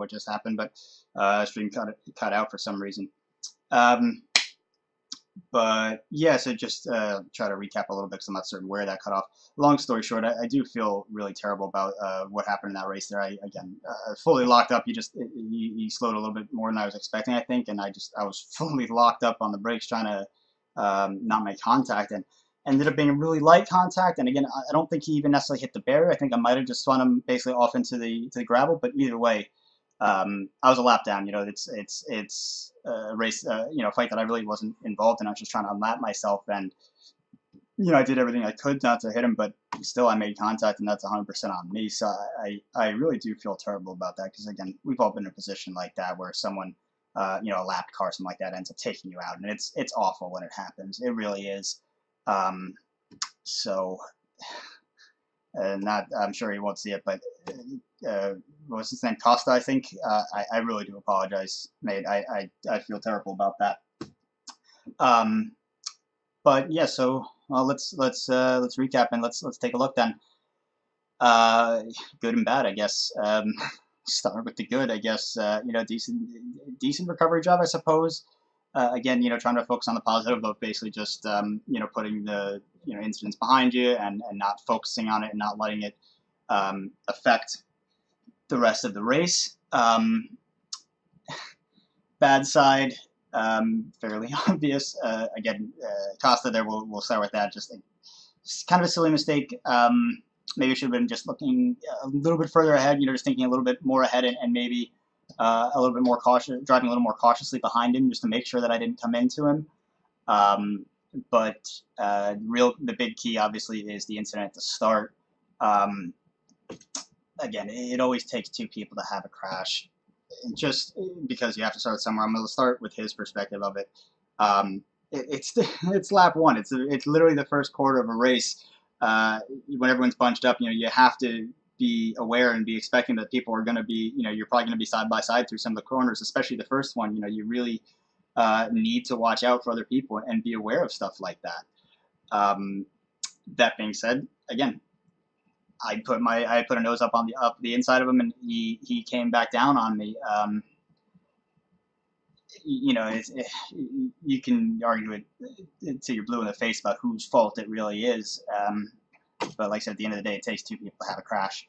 what just happened, but stream cut out for some reason. Um, but yeah, so just try to recap a little bit because I'm not certain where that cut off. Long story short, I do feel really terrible about what happened in that race there. I again fully locked up. He slowed a little bit more than I was expecting, I think, and I was fully locked up on the brakes trying to not make contact, and ended up being a really light contact. And again, I don't think he even necessarily hit the barrier. I think I might have just spun him basically off into the gravel. But either way, I was a lap down. It's a race, fight that I really wasn't involved in. I was just trying to unlap myself, and I did everything I could not to hit him, but still I made contact, and that's 100% on me. So I really do feel terrible about that because again, we've all been in a position like that where someone, a lapped car, something like that, ends up taking you out, and it's awful when it happens. It really is. Um, so and that I'm sure he won't see it, but what's his name, Costa, I think. I really do apologize, mate. I feel terrible about that. Um, but yeah, so let's recap and let's take a look then. Uh, Good and bad, I guess. Start with the good, I guess. Decent recovery job, I suppose. Again, trying to focus on the positive of basically just putting the incidents behind you and not focusing on it and not letting it affect the rest of the race. Bad side, fairly obvious. Again, Costa there. We'll start with that. Just kind of a silly mistake. Maybe should have been just looking a little bit further ahead. Just thinking a little bit more ahead and maybe a little bit more cautious, driving a little more cautiously behind him, just to make sure that I didn't come into him. But the big key obviously is the incident at the start. Again, it always takes two people to have a crash, just because you have to start somewhere. I'm going to start with his perspective of it. It's lap one. It's literally the first quarter of a race. When everyone's bunched up, you have to be aware and be expecting that people are going to be, you're probably going to be side by side through some of the corners, especially the first one. You really need to watch out for other people and be aware of stuff like that. That being said, again, I put a nose up on the inside of him, and he came back down on me. You can argue it till you're blue in the face about whose fault it really is. But like I said, at the end of the day, it takes two people to have a crash.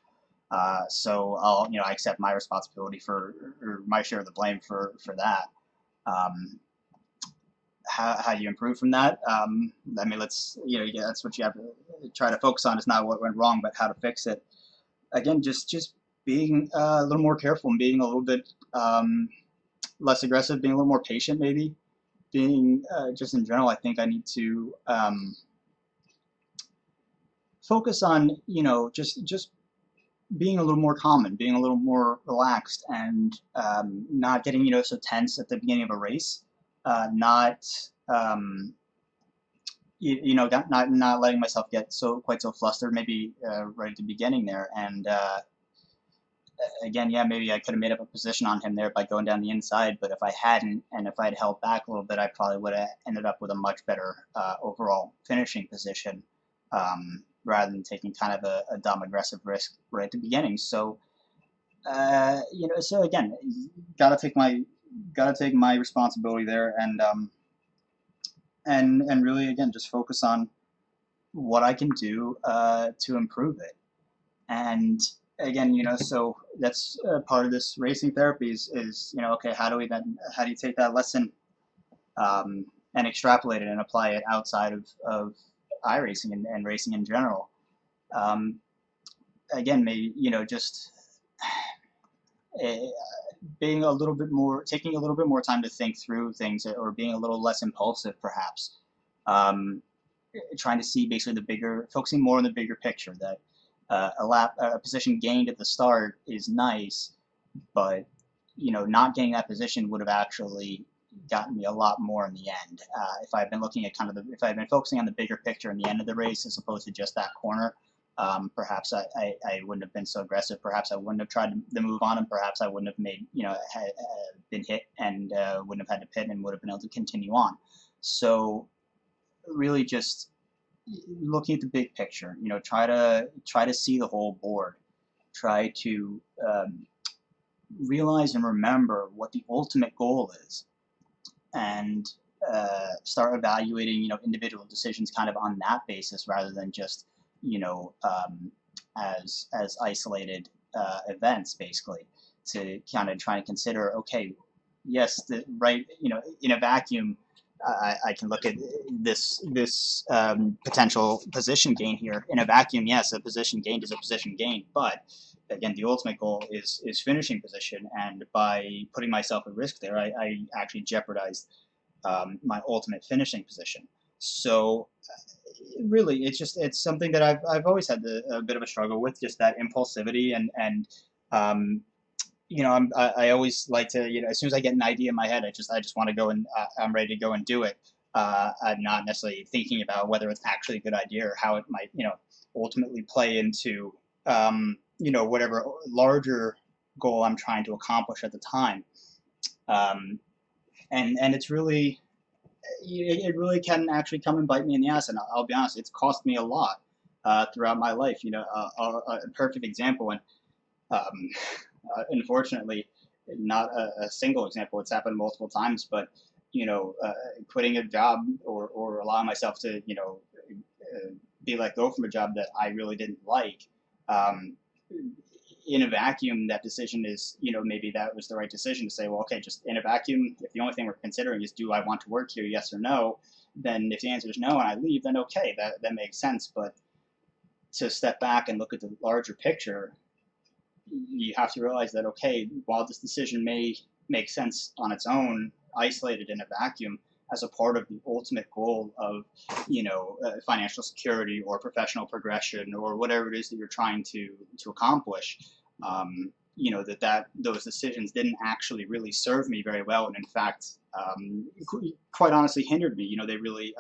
So I accept my responsibility or my share of the blame for that. How do you improve from that? That's what you have to try to focus on. Is not what went wrong, but how to fix it. Again, just being a little more careful and being a little bit less aggressive, being a little more patient, maybe. Being just in general, I think I need to focus on just being a little more calm and being a little more relaxed and not getting so tense at the beginning of a race. Not not letting myself get quite so flustered, maybe right at the beginning there. And again, yeah, maybe I could have made up a position on him there by going down the inside, but if I hadn't, and if I'd held back a little bit, I probably would have ended up with a much better overall finishing position, rather than taking kind of a dumb aggressive risk right at the beginning. So so again, gotta take my responsibility there, and really again just focus on what I can do to improve it. And again, so that's part of this racing therapy is okay, how do you take that lesson and extrapolate it and apply it outside of iRacing and racing in general. Again, maybe just being a little bit more, taking a little bit more time to think through things, or being a little less impulsive, perhaps. Trying to see basically focusing more on the bigger picture. That a position gained at the start is nice, but not getting that position would have actually gotten me a lot more in the end. If I've been looking at if I've been focusing on the bigger picture in the end of the race as opposed to just that corner, perhaps I wouldn't have been so aggressive. Perhaps I wouldn't have tried to move on him. Perhaps I wouldn't have been hit and wouldn't have had to pit and would have been able to continue on. So really just looking at the big picture, try to see the whole board. Try to realize and remember what the ultimate goal is, and start evaluating, individual decisions kind of on that basis rather than just, as isolated events, basically, to kind of try and consider, okay, yes, in a vacuum, I can look at this potential position gain here. In a vacuum, yes, a position gained is a position gained, but again, the ultimate goal is finishing position, and by putting myself at risk there, I actually jeopardized my ultimate finishing position. So really, it's something that I've always had a bit of a struggle with, just that impulsivity, and um, I always like to, as soon as I get an idea in my head, I just want to go, and I'm ready to go and do it. I'm not necessarily thinking about whether it's actually a good idea or how it might, ultimately play into, whatever larger goal I'm trying to accomplish at the time. Um, and it's really, it really can actually come and bite me in the ass. And I'll be honest, it's cost me a lot throughout my life. A perfect example, and um, unfortunately, not a single example. It's happened multiple times, but quitting a job, or allowing myself to be let go from a job that I really didn't like. Um, in a vacuum, that decision is, maybe that was the right decision to say, well, okay, just in a vacuum, if the only thing we're considering is, do I want to work here, yes or no, then if the answer is no and I leave, then okay, that makes sense. But to step back and look at the larger picture, you have to realize that, okay, while this decision may make sense on its own, isolated in a vacuum, as a part of the ultimate goal of, financial security or professional progression or whatever it is that you're trying to accomplish, that those decisions didn't actually really serve me very well, and in fact, quite honestly, hindered me. They really,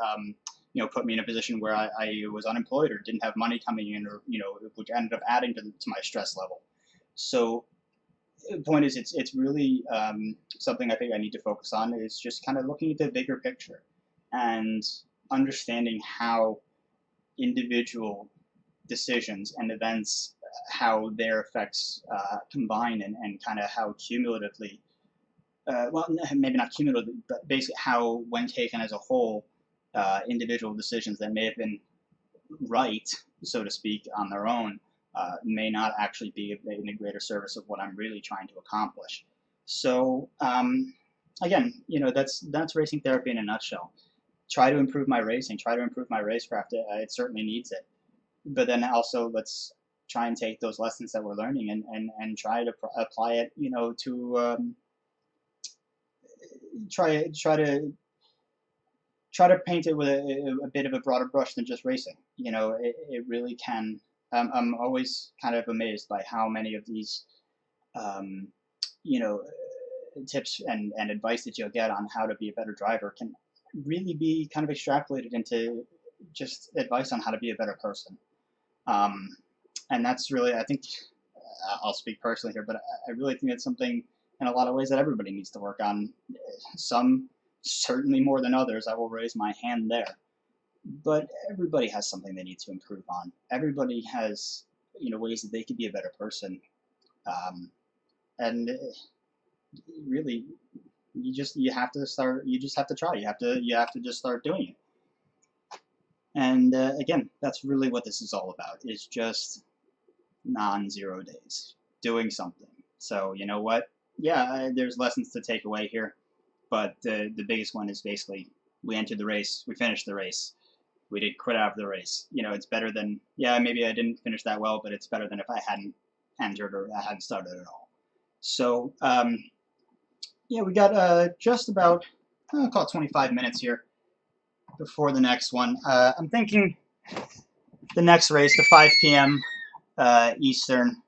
put me in a position where I was unemployed or didn't have money coming in, or which ended up adding to my stress level. So the point is, it's really something I think I need to focus on, is just kind of looking at the bigger picture and understanding how individual decisions and events, how their effects combine, and kind of how cumulatively, well, maybe not cumulatively, but basically how, when taken as a whole, individual decisions that may have been right, so to speak, on their own, may not actually be in a greater service of what I'm really trying to accomplish. So again, that's racing therapy in a nutshell. Try to improve my racing, try to improve my racecraft. It certainly needs it. But then also, let's try and take those lessons that we're learning, and try to apply it, to try to paint it with a bit of a broader brush than just racing. It really can. I'm always kind of amazed by how many of these, um, you know, tips and advice that you'll get on how to be a better driver can really be kind of extrapolated into just advice on how to be a better person. Um, and that's really, I think, I'll speak personally here, but I really think it's something in a lot of ways that everybody needs to work on. Some certainly more than others. I will raise my hand there. But everybody has something they need to improve on. Everybody has, ways that they could be a better person. Um, and really, you have to start. You just have to try. You have to just start doing it. And again, that's really what this is all about. Is just non-zero days, doing something. So you know what? Yeah, there's lessons to take away here, but the biggest one is basically, we entered the race, we finished the race, we did quit out of the race. It's better than, yeah, maybe I didn't finish that well, but it's better than if I hadn't entered or I hadn't started at all. So yeah, we got just about, I'll call it 25 minutes here before the next one. I'm thinking the next race, the 5 p.m. Eastern,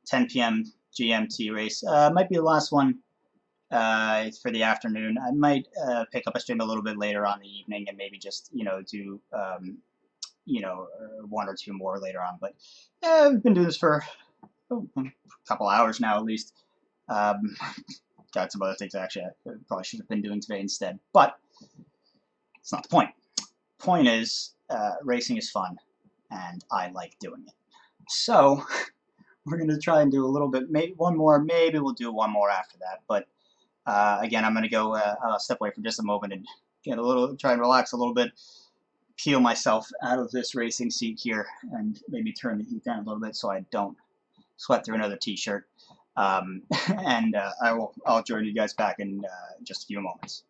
10 p.m. GMT race, might be the last one for the afternoon. I might pick up a stream a little bit later on in the evening, and maybe just do one or two more later on. But we've been doing this for a couple hours now, at least. Got some other things actually I probably should have been doing today instead, but it's not the point. Point is, racing is fun, and I like doing it. So we're gonna try and do a little bit, maybe one more, maybe we'll do one more after that. But again, I'm gonna go step away for just a moment and get a little, try and relax a little bit, peel myself out of this racing seat here, and maybe turn the heat down a little bit so I don't sweat through another t-shirt. And I'll join you guys back in just a few moments.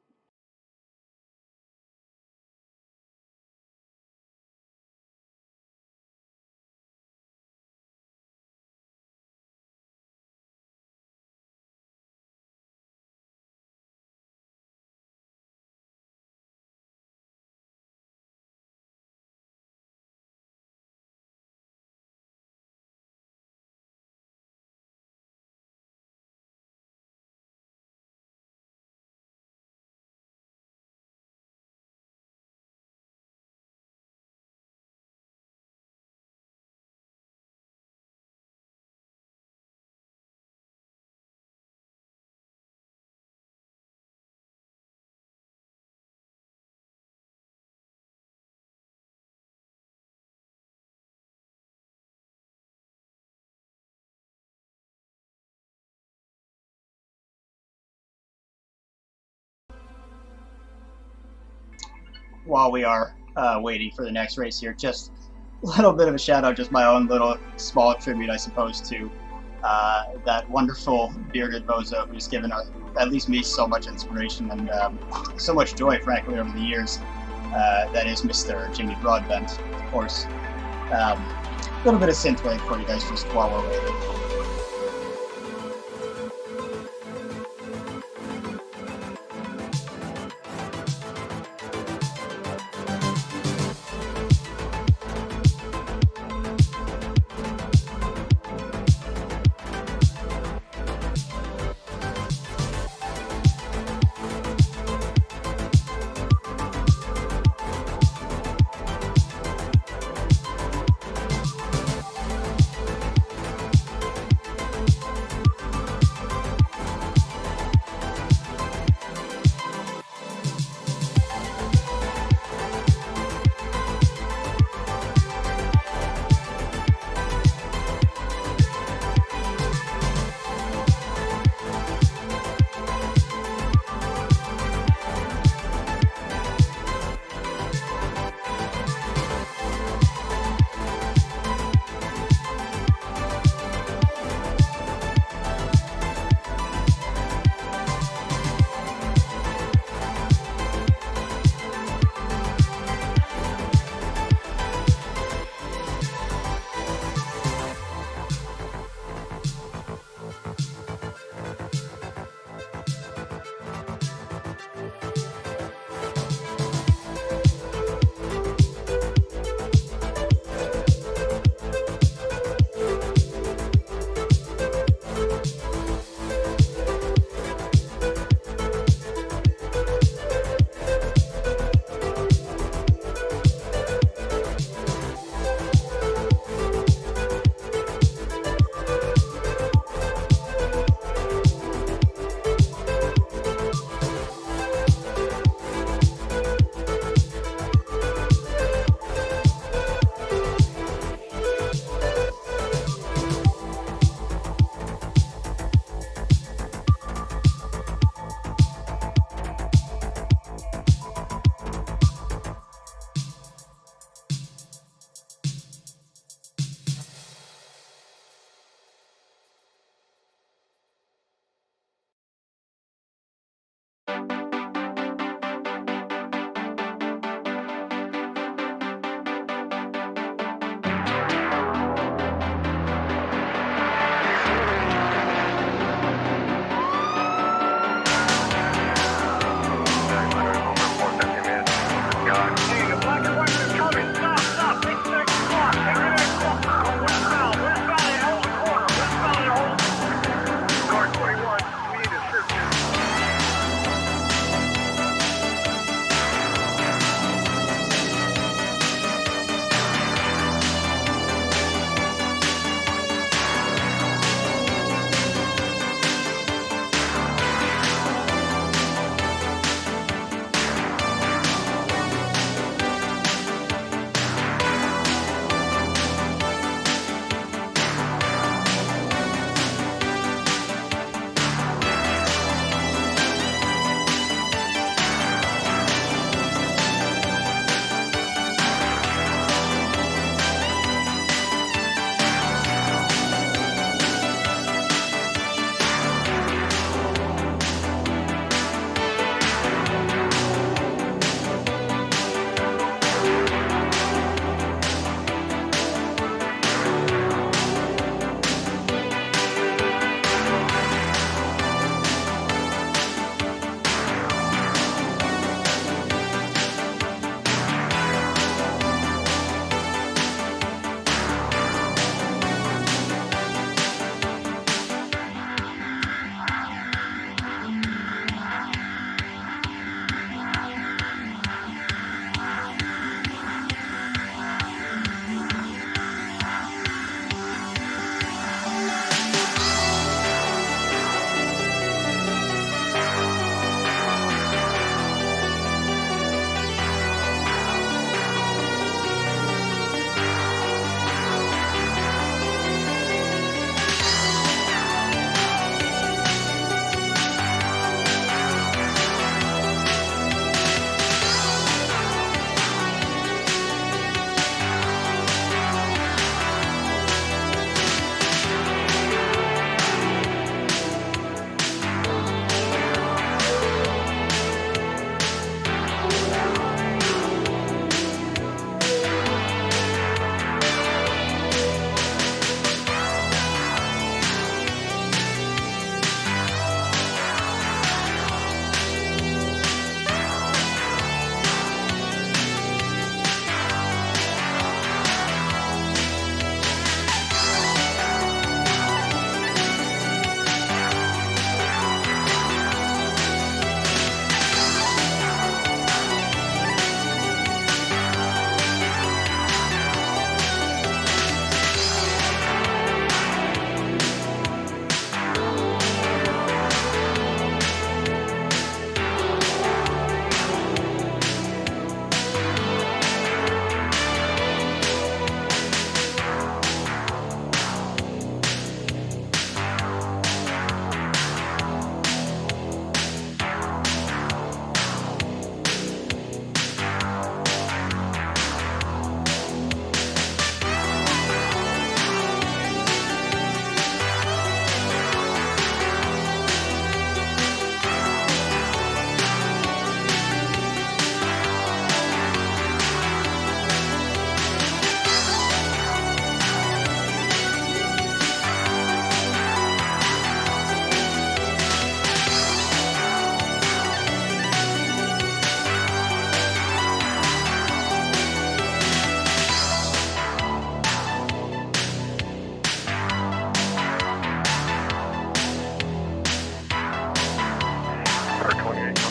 While we are waiting for the next race here, just a little bit of a shout out, just my own little small tribute, I suppose, to that wonderful bearded bozo who's given at least me so much inspiration and so much joy, frankly, over the years. That is Mr. Jimmy Broadbent, of course. A little bit of synthwave for you guys just while we're waiting.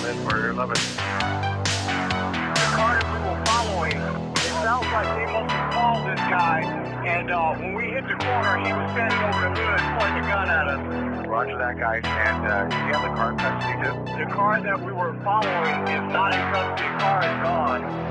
11, we're 11. The car that we were following, it sounds like they must have called this guy, and when we hit the corner, he was standing over the hood pointing a gun at us. Roger that, guys. And do you have the car in custody too? The car that we were following is not in custody. The car is gone.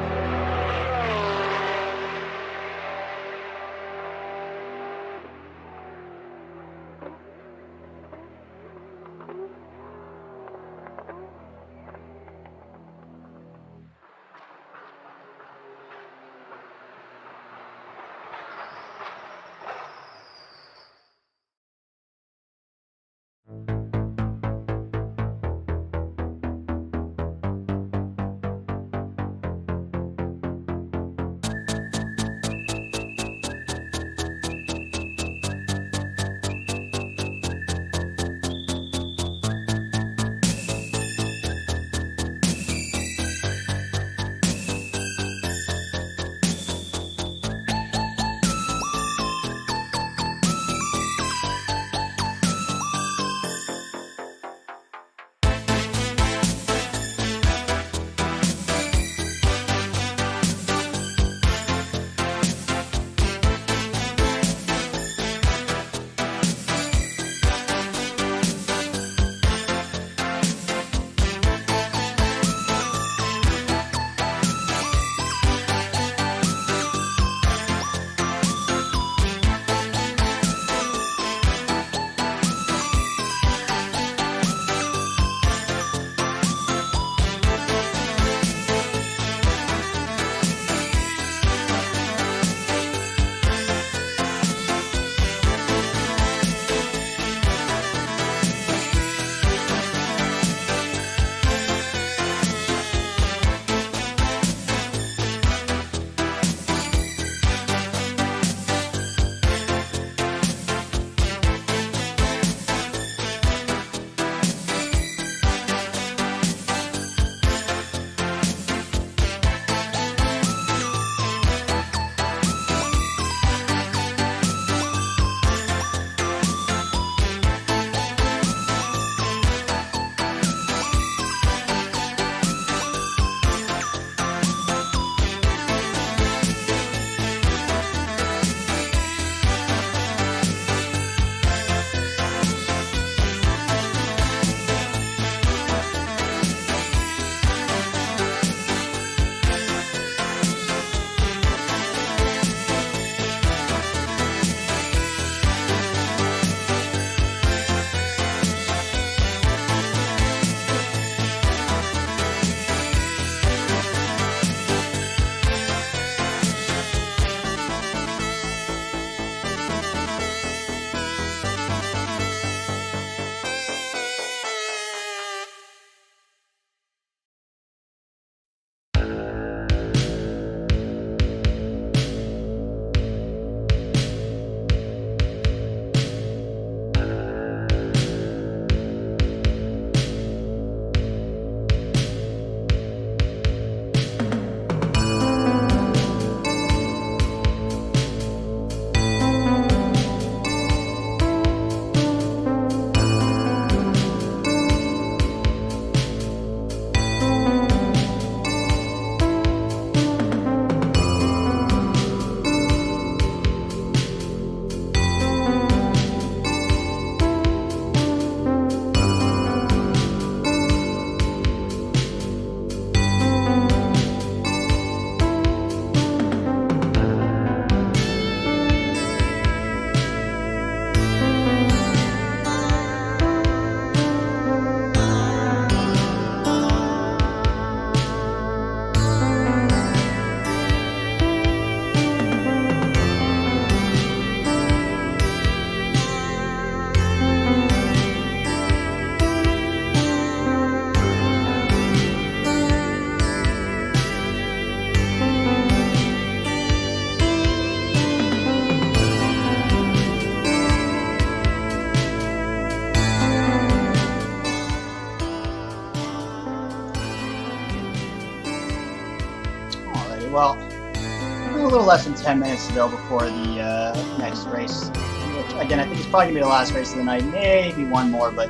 Well, a little less than 10 minutes to go before the next race, which again I think is probably gonna be the last race of the night. Maybe one more, but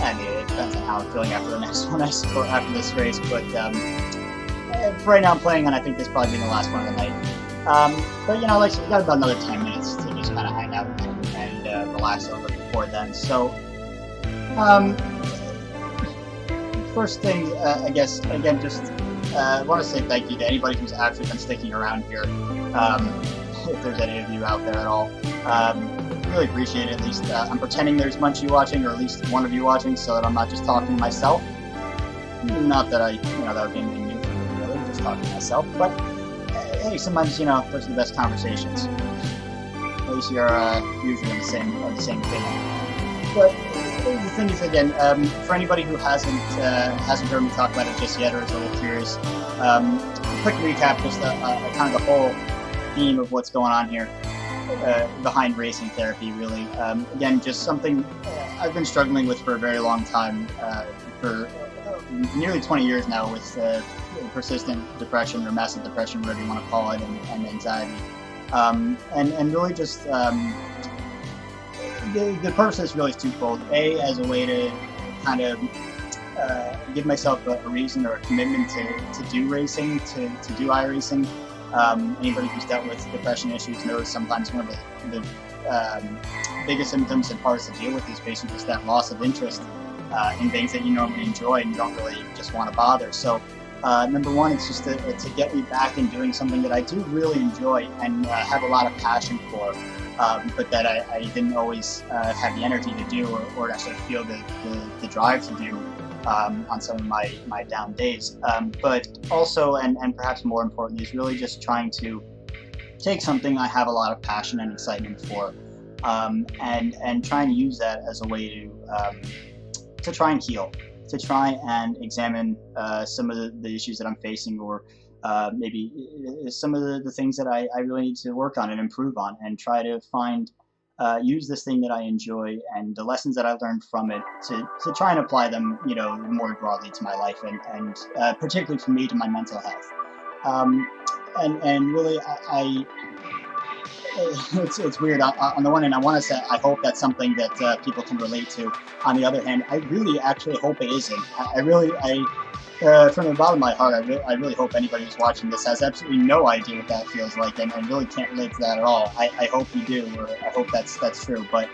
I mean, it depends on how I'm feeling after the next one, I suppose, after this race. But for right now, I'm planning on, I think this probably being the last one of the night. But you know, like, so we got about another 10 minutes to just kind of hang out and relax a little bit before then. So, first thing, I guess, again, just I want to say thank you to anybody who's actually been sticking around here. If there's any of you out there at all. Really appreciate it. At least I'm pretending there's one of you watching, or at least one of you watching, so that I'm not just talking to myself. Not that that would be anything new for me, really, just talking to myself. But hey, sometimes, those are the best conversations. At least you're usually on the same opinion. But the thing is, again, for anybody who hasn't heard me talk about it just yet, or is a little curious, quick recap, just kind of the whole theme of what's going on here behind racing therapy, really. Again, just something I've been struggling with for a very long time, for nearly 20 years now, with persistent depression, or massive depression, whatever you want to call it, and anxiety. And really just the purpose is really twofold. A, as a way to kind of give myself a reason or a commitment to do racing, to do iRacing. Anybody who's dealt with depression issues knows sometimes one of the biggest symptoms and parts to deal with is basically just that loss of interest in things that you normally enjoy and you don't really just want to bother. So number one, it's just to get me back in doing something that I do really enjoy and have a lot of passion for, but that I didn't always have the energy to do, or actually feel the drive to do on some of my down days. But also, and perhaps more importantly, is really just trying to take something I have a lot of passion and excitement for, and try and use that as a way to try and heal, to try and examine some of the issues that I'm facing, or maybe some of the things that I really need to work on and improve on, and try to use this thing that I enjoy and the lessons that I learned from it to try and apply them, more broadly to my life, and particularly for me, to my mental health. And really, it's weird. On the one hand, I want to say I hope that's something that people can relate to. On the other hand, I really actually hope it isn't. From the bottom of my heart, I really hope anybody who's watching this has absolutely no idea what that feels like, and really can't relate to that at all. I hope you do, or I hope that's true. But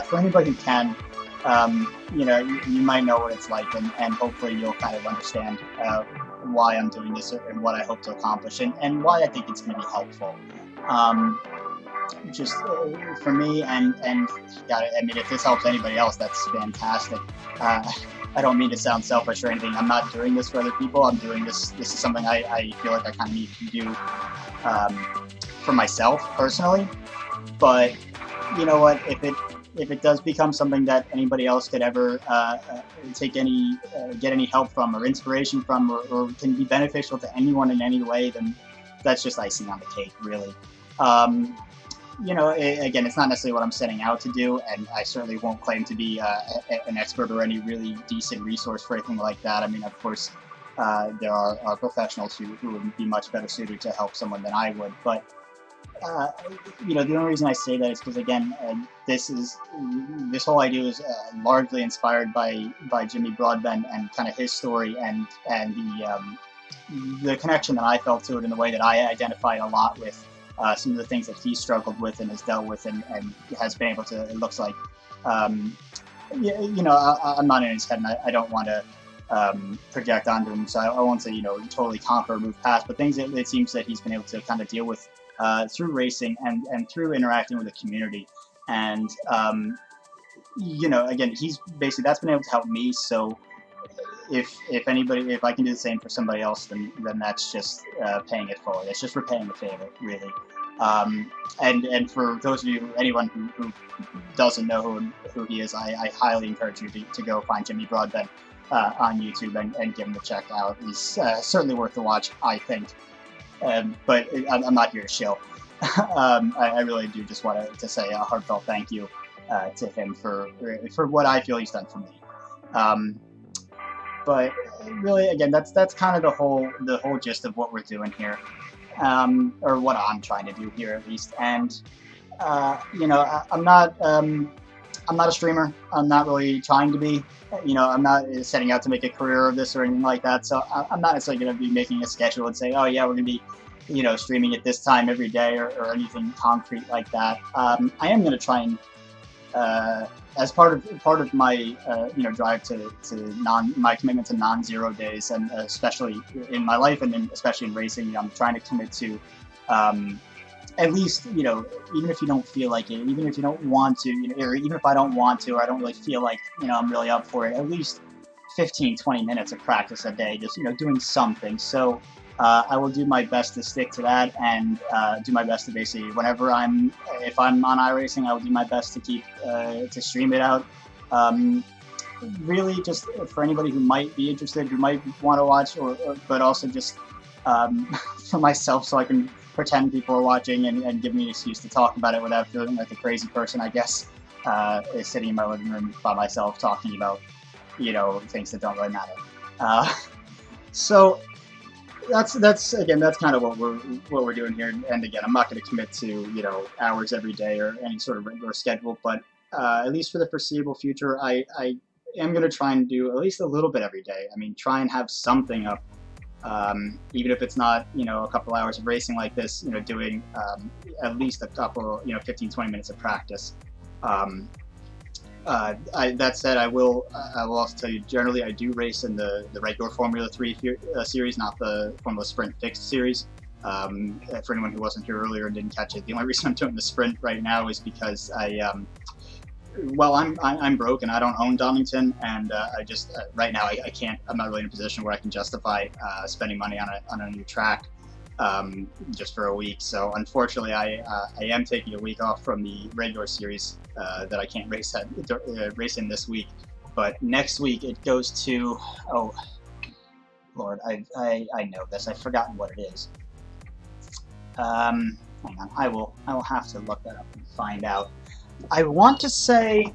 for anybody who can, you might know what it's like, and hopefully you'll kind of understand why I'm doing this, and what I hope to accomplish, and why I think it's going to be helpful. Just for me, and if this helps anybody else, that's fantastic. I don't mean to sound selfish or anything. I'm not doing this for other people. I'm doing this. This is something I feel like I kind of need to do for myself personally. But you know what? If it does become something that anybody else could ever get any help from, or inspiration from, or can be beneficial to anyone in any way, then that's just icing on the cake, really. Again, it's not necessarily what I'm setting out to do, and I certainly won't claim to be an expert or any really decent resource for anything like that. I mean, of course, there are professionals who would be much better suited to help someone than I would. But the only reason I say that is because, again, this whole idea is largely inspired by Jimmy Broadbent and kind of his story, and the connection that I felt to it, in the way that I identified a lot with some of the things that he struggled with and has dealt with, and has been able to, it looks like, I'm not in his head, and I don't want to project onto him, so I won't say, totally conquer or move past, but things that it seems that he's been able to kind of deal with through racing and through interacting with the community. And, again, he's basically, that's been able to help me. So if I can do the same for somebody else, then that's just paying it forward. It's just repaying the favor, really. And for those of you, anyone who doesn't know who he is, I highly encourage you to go find Jimmy Broadbent on YouTube and give him a check out. He's certainly worth the watch, I think. But I'm not here to shill. I really do just want to say a heartfelt thank you to him for what I feel he's done for me. But really, again, that's kind of the whole gist of what we're doing here, or what I'm trying to do here, at least. And I'm not I'm not a streamer. I'm not really trying to be. I'm not setting out to make a career of this or anything like that. So I'm not necessarily going to be making a schedule and saying, oh yeah, we're going to be, streaming at this time every day or anything concrete like that. I am going to try and, as part of my drive to my commitment to non-zero days, and especially in my life and especially in racing, I'm trying to commit to. At least, even if you don't feel like it, even if you don't want to, or even if I don't want to, or I don't really feel like, I'm really up for it, at least 15, 20 minutes of practice a day, just, doing something. So I will do my best to stick to that and do my best to basically, if I'm on iRacing, I will do my best to keep, to stream it out. Really just for anybody who might be interested, who might want to watch, but also just for myself, so I can pretend people are watching and give me an excuse to talk about it without feeling like a crazy person, I guess, is sitting in my living room by myself talking about, things that don't really matter. So that's kind of what we're doing here. And again, I'm not going to commit to, hours every day or any sort of regular schedule, but at least for the foreseeable future, I am going to try and do at least a little bit every day. I mean, try and have something up. Even if it's not, a couple hours of racing like this, doing at least a couple, 15, 20 minutes of practice. That said, I will also tell you, generally, I do race in the regular Formula 3 series, not the Formula Sprint Fixed series. For anyone who wasn't here earlier and didn't catch it, the only reason I'm doing the Sprint right now is because I'm broke and I don't own Donington, and I just right now I can't. I'm not really in a position where I can justify spending money on a new track just for a week. So unfortunately, I am taking a week off from the regular series that I can't race in this week. But next week it goes to Lord, I know this. I've forgotten what it is. Hang on, I will have to look that up and find out. I want to say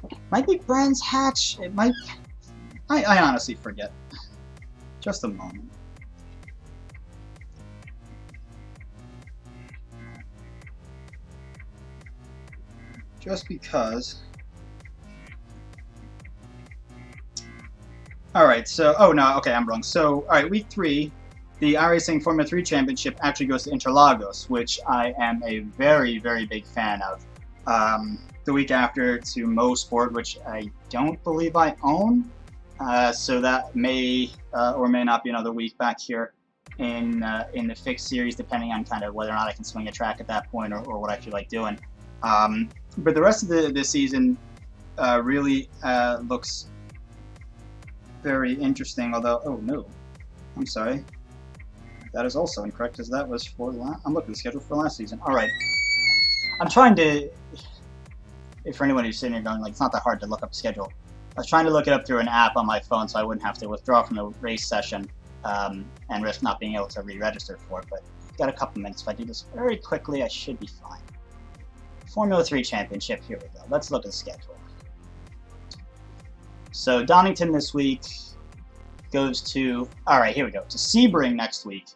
it might be Brands Hatch. It might. I honestly forget. Just a moment. Just because. All right. So, okay, I'm wrong. So, all right, week 3. The iRacing Formula 3 Championship actually goes to Interlagos, which I am a very, very big fan of. The week after to Mo Sport, which I don't believe I own, so that may or may not be another week back here in the fixed series, depending on kind of whether or not I can swing a track at that point or what I feel like doing. But the rest of the season really looks very interesting, although, oh no, I'm sorry. That is also incorrect, because that was for I'm looking at the schedule for last season. All right. I'm trying to, for anyone who's sitting here going, like, it's not that hard to look up a schedule. I was trying to look it up through an app on my phone so I wouldn't have to withdraw from the race session and risk not being able to re-register for it. But got a couple minutes. If I do this very quickly, I should be fine. Formula 3 Championship, here we go. Let's look at the schedule. So Donington this week goes to, all right, here we go, to Sebring next week.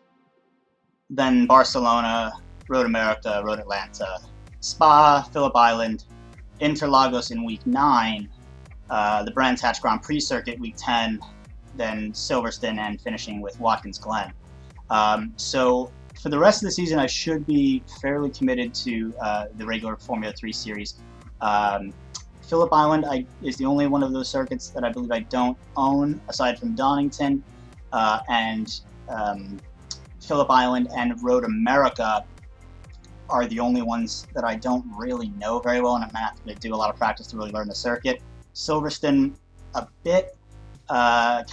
Then Barcelona, Road America, Road Atlanta, Spa, Phillip Island, Interlagos in week 9, the Brands Hatch Grand Prix circuit week 10, then Silverstone, and finishing with Watkins Glen. So for the rest of the season, I should be fairly committed to the regular Formula 3 series. Phillip Island is the only one of those circuits that I believe I don't own, aside from Donington, and Phillip Island and Road America are the only ones that I don't really know very well, and I'm going to have to do a lot of practice to really learn the circuit. Silverstone, a bit, I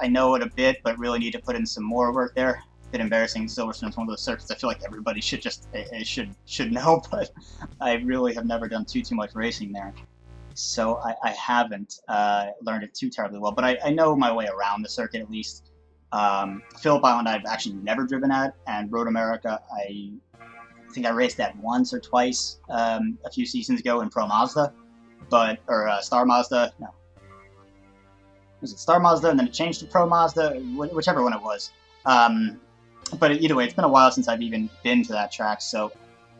know it a bit, but really need to put in some more work there. A bit embarrassing. Silverstone is one of those circuits I feel like everybody should know, but I really have never done too much racing there. So I haven't learned it too terribly well, but I know my way around the circuit at least. Phillip Island I've actually never driven at, and Road America I think I raced that once or twice a few seasons ago in Pro Mazda, or Star Mazda. No, was it Star Mazda, and then it changed to Pro Mazda, whichever one it was. But either way, it's been a while since I've even been to that track, so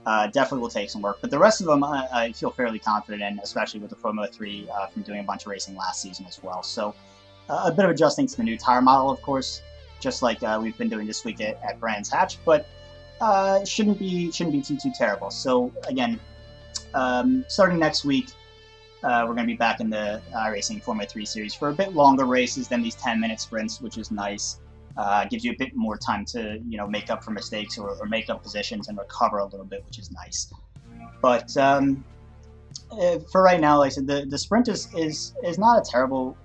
definitely will take some work. But the rest of them, I feel fairly confident in, especially with the Formula 3 from doing a bunch of racing last season as well. So a bit of adjusting to the new tire model, of course, just like we've been doing this week at Brands Hatch, but it shouldn't be too terrible. So again, starting next week, we're going to be back in the iRacing Formula 3 series for a bit longer races than these 10-minute sprints, which is nice. Gives you a bit more time to, make up for mistakes or make up positions and recover a little bit, which is nice. But for right now, like I said, the sprint is not a terrible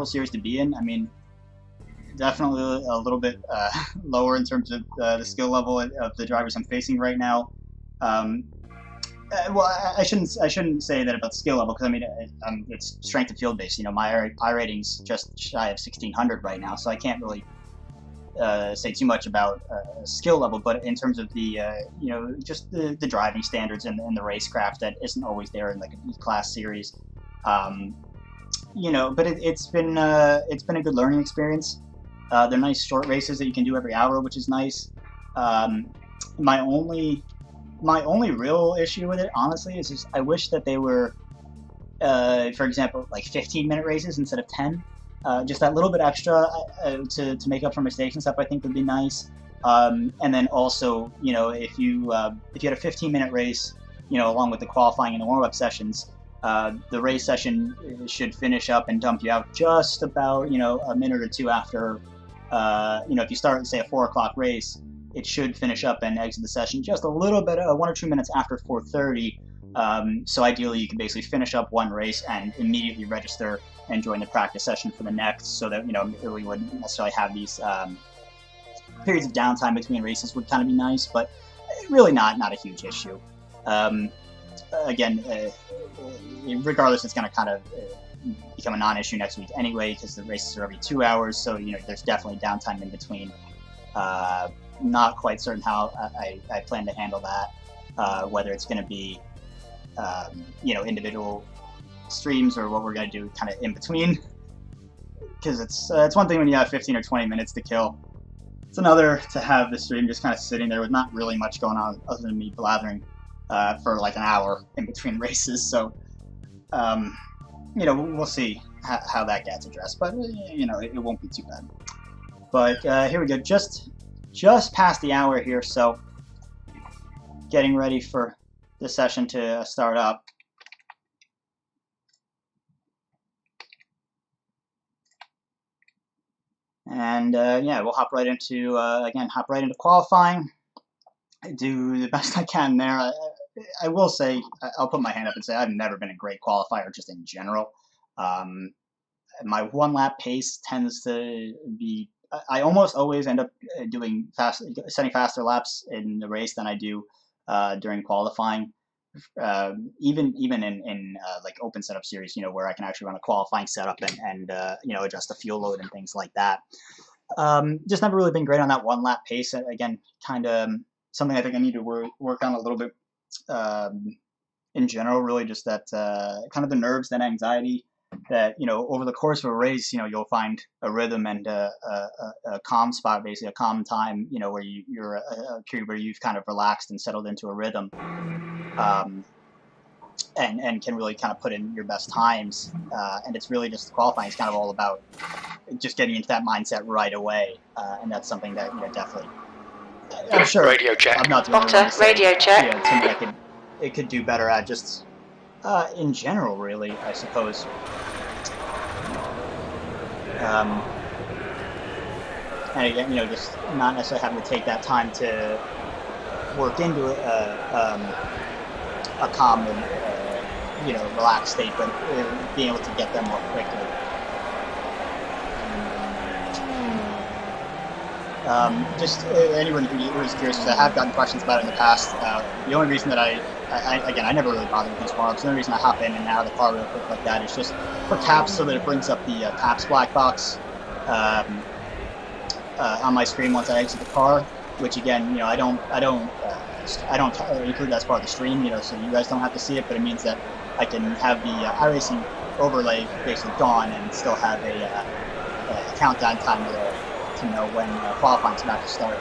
series to be in. I mean, definitely a little bit lower in terms of the skill level of the drivers I'm facing right now. Well, I shouldn't say that about skill level, because I mean it's strength of field based. My I rating's just shy of 1600 right now, so I can't really say too much about skill level. But in terms of the just the driving standards and the racecraft that isn't always there in like a class series, but it's been a good learning experience. They're nice short races that you can do every hour, which is nice. My only real issue with it, honestly, is just I wish that they were, for example, like 15-minute races instead of 10. Just that little bit extra to make up for mistakes and stuff, I think would be nice. And then also, if you had a 15-minute race, along with the qualifying and the warm-up sessions, the race session should finish up and dump you out just about, a minute or two after, if you start, say, a 4 o'clock race, it should finish up and exit the session just a little bit, 1 or 2 minutes after 4:30. So ideally, you can basically finish up one race and immediately register and join the practice session for the next, so that we wouldn't necessarily have these periods of downtime between races. Would kind of be nice, but really not a huge issue. Again, regardless, it's going to kind of become a non-issue next week anyway, because the races are every 2 hours. So there's definitely downtime in between. Not quite certain how I plan to handle that, whether it's going to be, individual streams or what we're going to do kind of in between. Because it's one thing when you have 15 or 20 minutes to kill. It's another to have the stream just kind of sitting there with not really much going on other than me blathering for like an hour in between races. So, we'll see how that gets addressed. But, it won't be too bad. But here we go. Just past the hour here, so getting ready for the session to start up. And we'll hop right into qualifying. Do the best I can there. I will say, I'll put my hand up and say I've never been a great qualifier just in general. My one lap pace tends to be, I almost always end up setting faster laps in the race than I do during qualifying. Even in like open setup series, where I can actually run a qualifying setup and adjust the fuel load and things like that. Just never really been great on that one lap pace. Again, kind of something I think I need to work on a little bit in general. Really, just that kind of the nerves, that anxiety. That over the course of a race, you'll find a rhythm and a calm spot, basically a calm time, where you're a period where you've kind of relaxed and settled into a rhythm, and can really kind of put in your best times. And it's really just qualifying is kind of all about just getting into that mindset right away, and that's something that definitely. I'm sure. Radio check. I'm not doing Doctor, radio check. Something it could do better at, just in general, really, I suppose. And again, just not necessarily having to take that time to work into a calm and relaxed state, but being able to get them more quickly. Just anyone who is curious, because I have gotten questions about it in the past. The only reason that I never really bother with these warm-ups. The only reason I hop in and out of the car real quick like that is just for caps, so that it brings up the caps black box on my screen once I exit the car. Which again, I don't include that as part of the stream, so you guys don't have to see it. But it means that I can have the iRacing overlay basically gone and still have a countdown time to know when qualifying is about to start.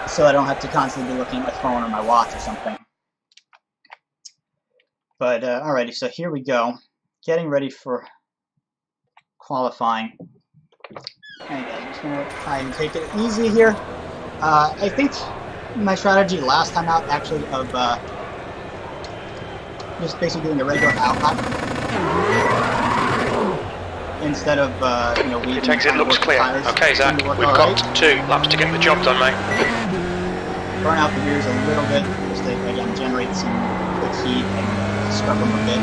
so I don't have to constantly be looking at my phone or my watch or something. But alrighty, so here we go. Getting ready for qualifying. And I'm just going to try and take it easy here. I think my strategy last time out, actually, of just basically doing a regular out lap instead of weaving. It exit looks clear. Okay, Zach, we've got 2 laps to get the job done, mate. Burn out the rears a little bit, just to again generate some quick heat and scrub them a bit,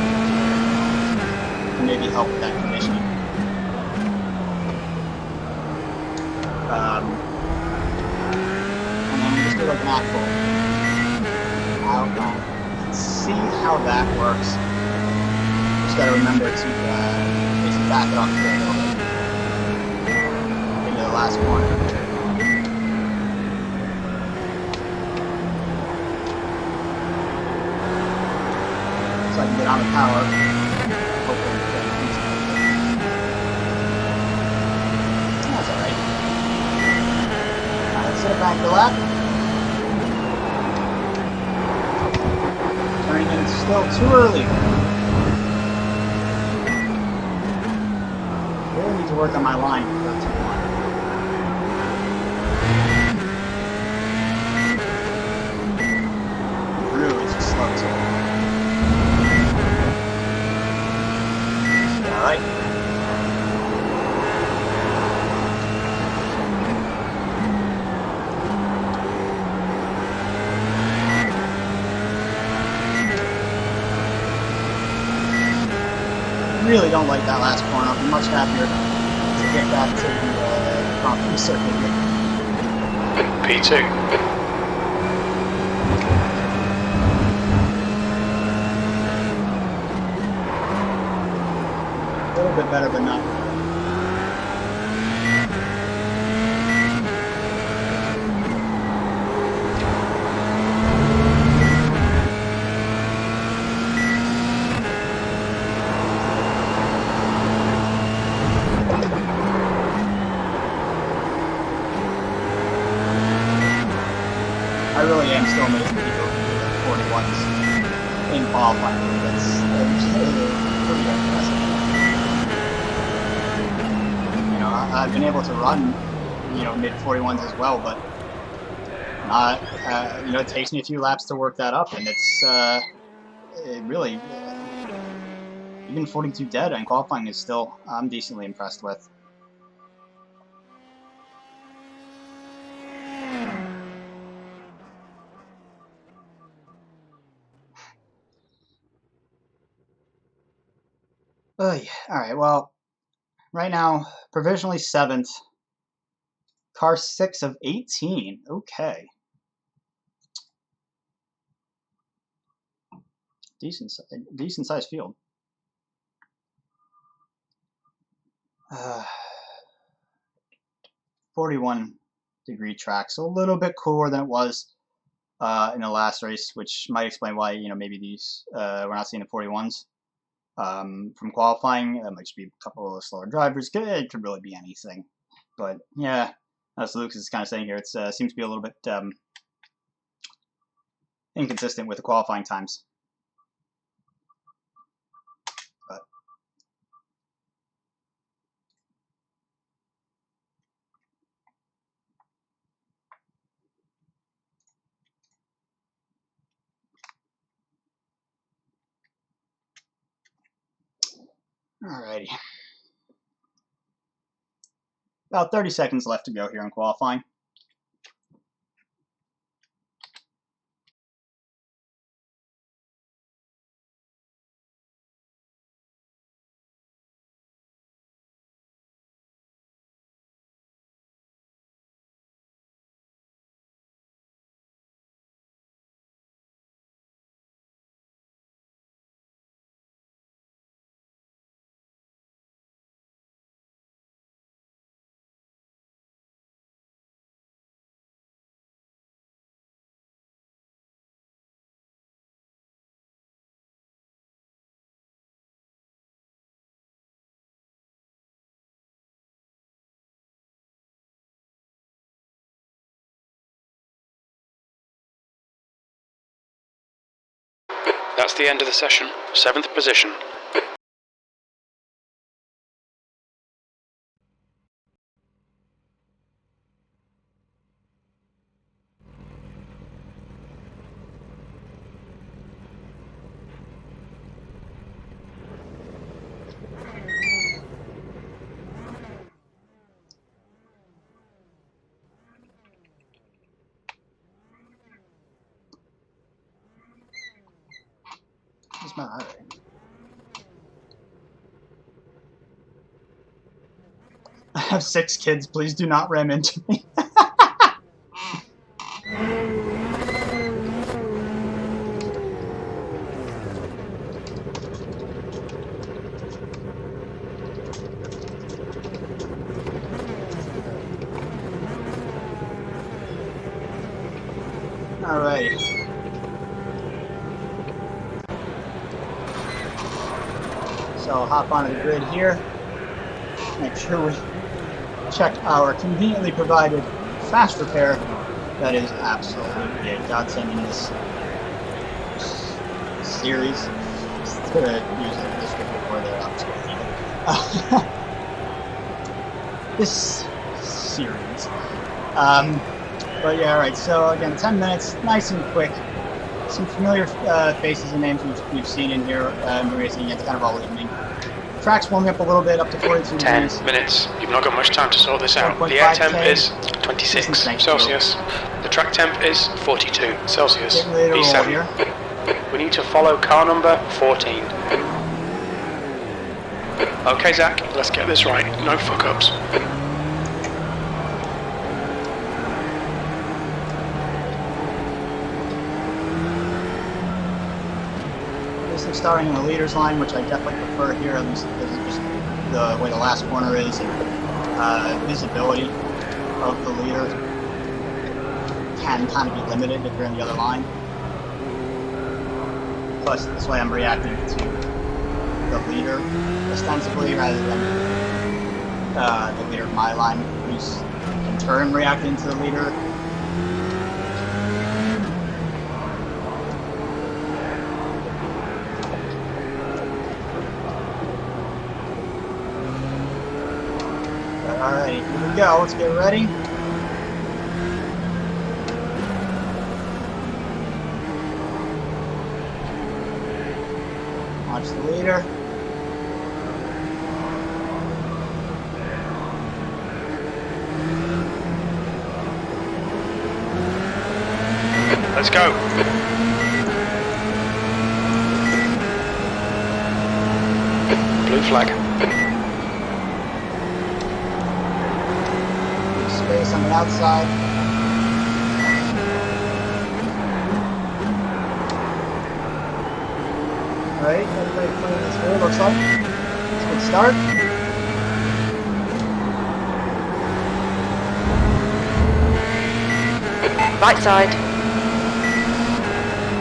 and maybe help with that conditioning. And then just do like an actual outline and see how that works. Just gotta remember to basically back it off a little bit into the last corner. So I can get on the power. Hopefully that's alright. Let's set it back the lap. Turning in still too early. Really need to work on my line for 2-1. Really just slow too. Alright. Really don't like that last corner. I'm much happier to get back to the Grand Prix circuit here. P2. A little bit better, but not really. I really am still amazed that people do the 41s in qualifying. That's pretty impressive. I've been able to run, mid 41s as well, but not, it takes me a few laps to work that up, and it's it really, even 42 dead and qualifying is still, I'm decently impressed with. Oh, yeah. All right, well, right now, provisionally 7th. Car 6 of 18. Okay. Decent sized field. 41-degree track, so a little bit cooler than it was in the last race, which might explain why maybe these we're not seeing the 41s from qualifying. It might just be a couple of slower drivers. It could really be anything, but yeah, as Lucas is kind of saying here, it seems to be a little bit inconsistent with the qualifying times. But alrighty. About 30 seconds left to go here in qualifying. That's the end of the session. 7th position. Where's my heart rate? I have 6 kids. Please do not ram into me. Alrighty. So I'll hop onto the grid here. Make sure we check our conveniently provided fast repair. That is absolutely a godsend in this series. To use the descriptive word there, absolutely. This series. But yeah, alright, so again, 10 minutes, nice and quick. Some familiar faces and names we've seen in here racing against kind of all evening. Track's warming up a little bit, up to 42 10 degrees. minutes. You've not got much time to sort this out. The air temp is 26 Celsius. The track temp is 42 Celsius. B7. Here. We need to follow car number 14. Okay, Zach, let's get this right. No fuck-ups. Starting in the leader's line, which I definitely prefer here, at least because of just the way the last corner is, and visibility of the leader can kind of be limited if you're in the other line. Plus, this way I'm reacting to the leader ostensibly rather than the leader of my line, who's in turn reacting to the leader. Alright, here we go. Let's get ready. Watch the leader. Let's go. Blue flag. Space on the outside. Alright, everybody playing this here, looks like. It's a good start. Right side.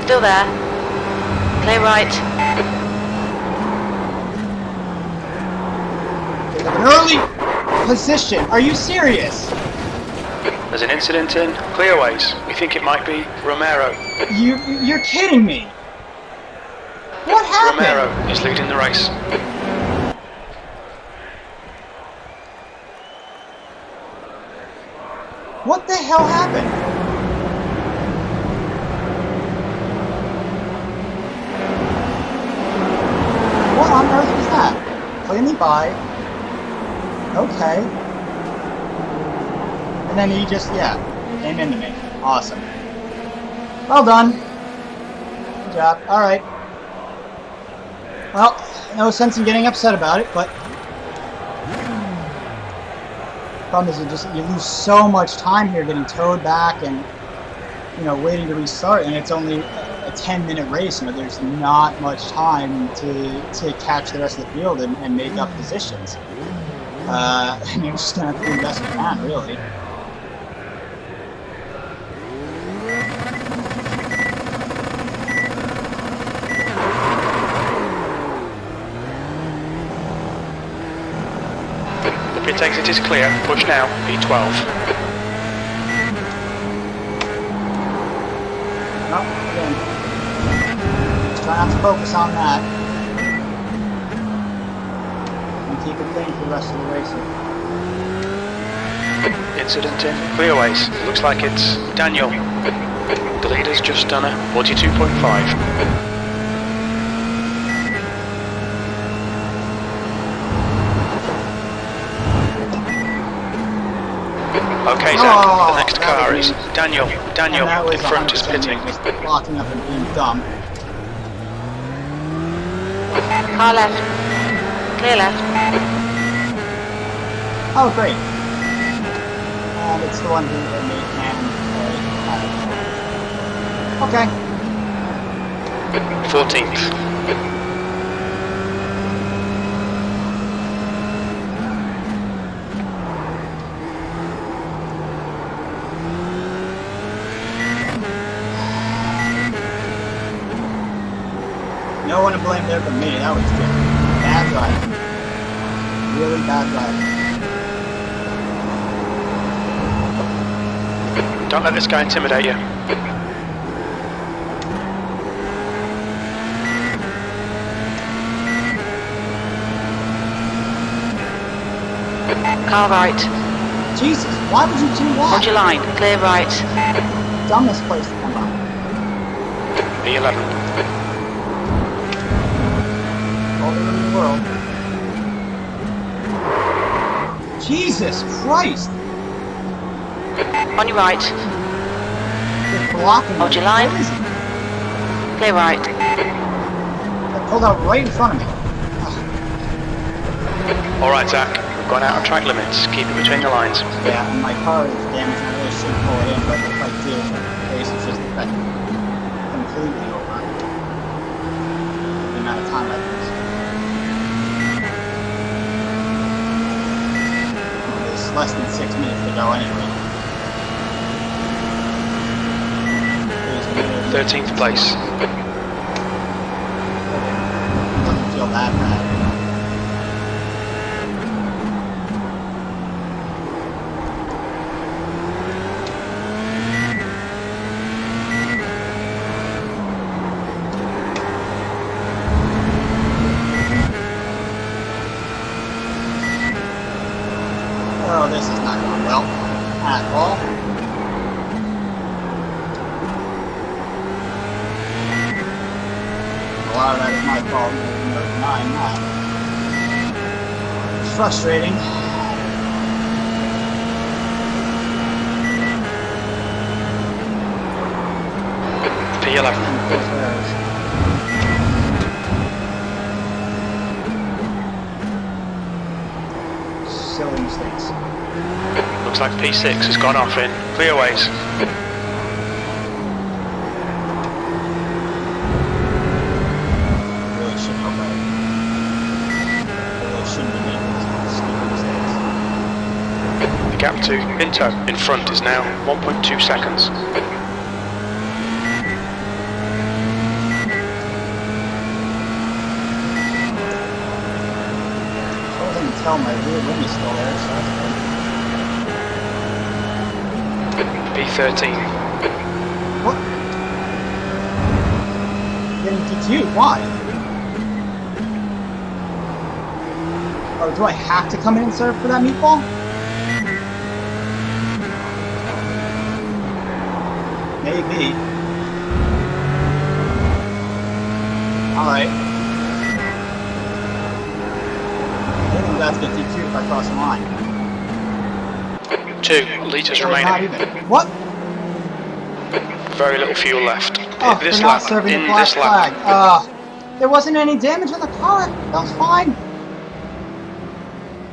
Still there. Play right. An early position. Are you serious? There's an incident in Clearways. We think it might be Romero. You're kidding me. What happened? Romero is leading the race. What the hell happened? What on earth was that? Cleanly by. Okay. And then he just, yeah, came into me. Awesome. Well done. Good job. Alright. Well, no sense in getting upset about it, but problem is you lose so much time here getting towed back and, you know, waiting to restart, and it's only a 10-minute race. You know, there's not much time to catch the rest of the field and make up positions. I mean, we're just gonna have to do the best we can, really. Pit exit is clear. Push now. P12. Oh, again. try not to focus on that. And keep it clean for the rest of the race. Incident in clearways. Looks like it's Daniel. The leader's just done a 42.5. Okay, Zach, the next car is Daniel. Daniel in front is pitting. Just blocking up and being dumb. Car left. Clear left. Oh, great. And it's the one who made man. Okay. 14th. No one to blame there but me. That was just bad driving. Really bad driving. Don't let this guy intimidate you. Car right. Jesus, why would you do that? Hold your line. Clear right. Dumbest place to come by. B11. All the room in the world. Jesus Christ! On your right. Just blocking. Hold me. your line. Crazy. Clear right. They pulled out right in front of me. Alright, Zach, we've gone out of track limits. Keep it between the lines. Yeah, and my car is damaged. I really shouldn't pull it in, but if I do, the race is just affected completely over. The amount of time I lose. There's less than 6 minutes to go anyway. 13th place. It doesn't feel that bad. Oh, this is not going well at all. A lot of that is my fault. No denying that. It's frustrating. P11. Silly mistakes. Looks like P6 has gone off in clearways. Really shouldn't have done it. Really shouldn't be making these stupid mistakes. The gap to Pinto in front is now 1.2 seconds. I didn't tell my rear wing is still there, so that's good. P13. What? Getting DQ? Why? Oh, do I have to come in and serve for that meatball? Maybe. Alright. I think that's get DQ if I cross the line. 2 litres Or not remaining. even. What? Very little fuel left. Oh, This they're not lap, serving in the black this lap. flag. There wasn't any damage on the car. That was fine.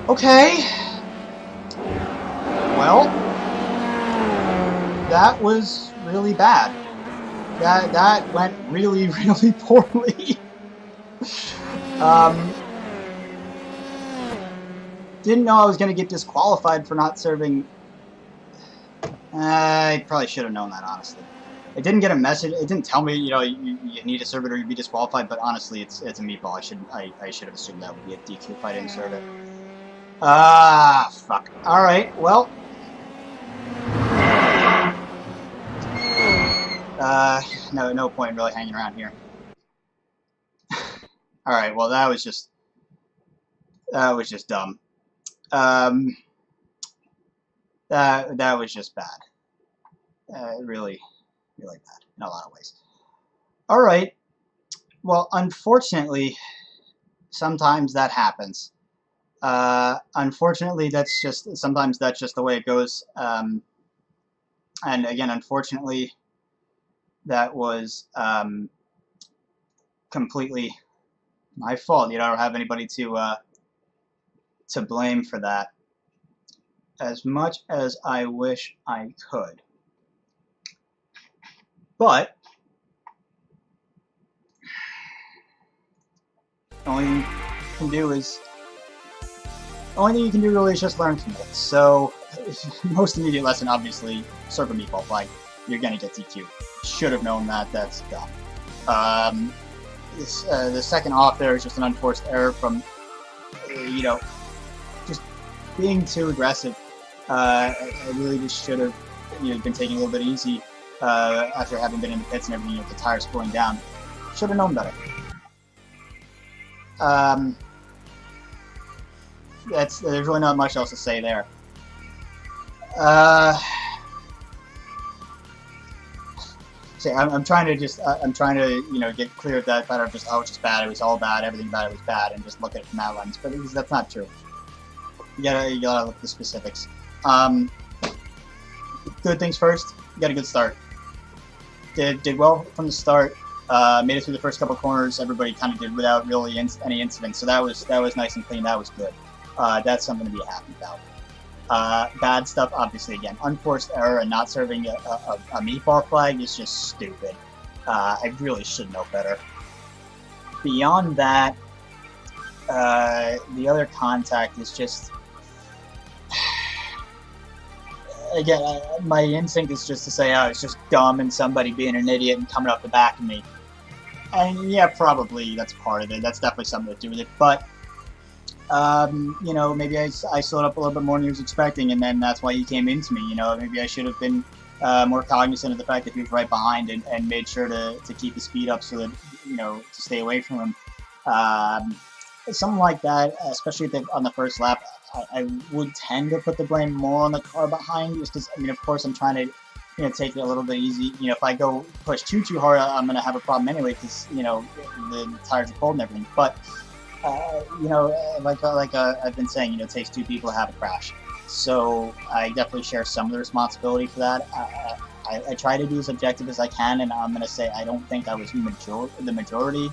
Okay. Well, that was really bad. That went really, really poorly. Didn't know I was going to get disqualified for not serving. I probably should have known that, honestly. It didn't get a message. It didn't tell me, you know, you need to serve it or you'd be disqualified. But honestly, it's a meatball. I should have assumed that would be a DQ if I didn't serve it. Fuck. All right. Well. No point really hanging around here. All right. Well, that was just dumb. Um, that was just bad. Really, really bad in a lot of ways. All right. Well, unfortunately, sometimes that happens. Unfortunately, sometimes that's just the way it goes. And again, unfortunately, that was completely my fault. I don't have anybody to blame for that. As much as I wish I could, but the only thing you can do really is just learn from it. So, most immediate lesson, obviously, circle meatball flag. You're gonna get DQ. Should have known that. That's dumb. The second off there is just an unforced error from, just being too aggressive. I really just should have, been taking a little bit easy after having been in the pits and everything. The tires cooling down. Should have known better. There's really not much else to say there. I'm trying to get clear of that of just, it's just bad, it was all bad, everything about it was bad, and just look at it from that lens. But that's not true. You gotta look at the specifics. Good things first. You got a good start. Did well from the start. Made it through the first couple corners. Everybody kind of did without really any incidents. So that was nice and clean. That was good. That's something to be happy about. Bad stuff, obviously, again, unforced error and not serving a meatball flag is just stupid. I really should know better. Beyond that, the other contact is just, again, my instinct is just to say, it's just dumb and somebody being an idiot and coming up the back of me. And yeah, probably that's part of it. That's definitely something to do with it. But maybe I slowed up a little bit more than he was expecting, and then that's why he came into me. Maybe I should have been more cognizant of the fact that he was right behind and made sure to keep his speed up so that, to stay away from him. Something like that, especially on the first lap, I would tend to put the blame more on the car behind, just because, of course, I'm trying to, take it a little bit easy. If I go push too hard, I'm going to have a problem anyway, because, the tires are cold and everything. But like I've been saying, it takes two people to have a crash. So I definitely share some of the responsibility for that. I try to be as objective as I can, and I'm going to say I don't think I was the majority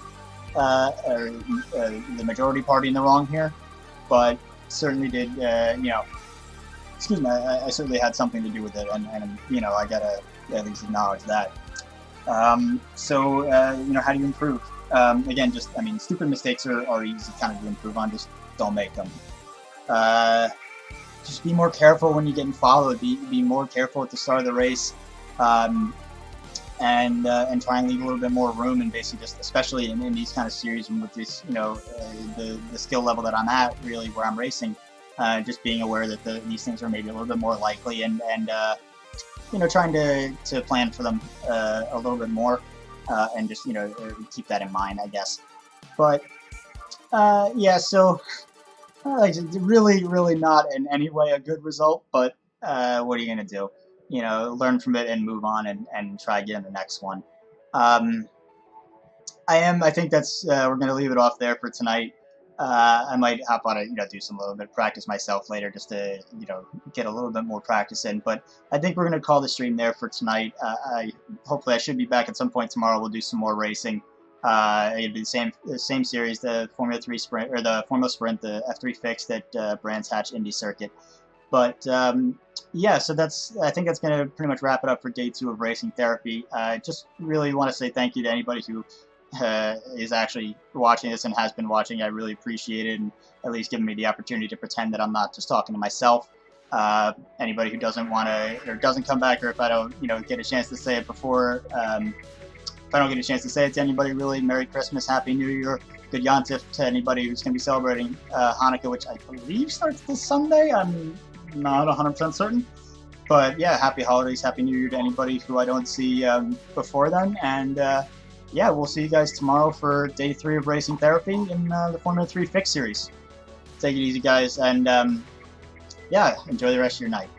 party in the wrong here, but certainly did, excuse me, I certainly had something to do with it, and I gotta at least acknowledge that. So how do you improve? Again, stupid mistakes are easy kind of to improve on. Just don't make them. Just be more careful when you're getting followed. Be more careful at the start of the race, and try and leave a little bit more room. And basically, just especially in these kind of series and with this, the skill level that I'm at, really where I'm racing, just being aware that these things are maybe a little bit more likely, and trying to plan for them a little bit more. And just, keep that in mind, I guess. But, so, really, really not in any way a good result, but what are you going to do? Learn from it and move on and try again the next one. I think that's, we're going to leave it off there for tonight. I might hop on do a little bit of practice myself later, just to, get a little bit more practice in. But I think we're going to call the stream there for tonight. Hopefully I should be back at some point tomorrow. We'll do some more racing. It'll be the same series, the Formula 3 Sprint, or the Formula Sprint, the F3 Fixed at Brands Hatch Indy Circuit. But, so I think that's going to pretty much wrap it up for day 2 of Racing Therapy. I just really want to say thank you to anybody who is actually watching this and has been watching. I really appreciate it, and at least giving me the opportunity to pretend that I'm not just talking to myself. Anybody who doesn't want to, or doesn't come back, or if I don't, get a chance to say it before, if I don't get a chance to say it to anybody, really, Merry Christmas, Happy New Year, Good Yontif to anybody who's going to be celebrating Hanukkah, which I believe starts this Sunday. I'm not 100% certain. But yeah, Happy Holidays, Happy New Year to anybody who I don't see before then, and yeah, we'll see you guys tomorrow for day 3 of racing therapy in the Formula 3 Fix series. Take it easy, guys, and yeah, enjoy the rest of your night.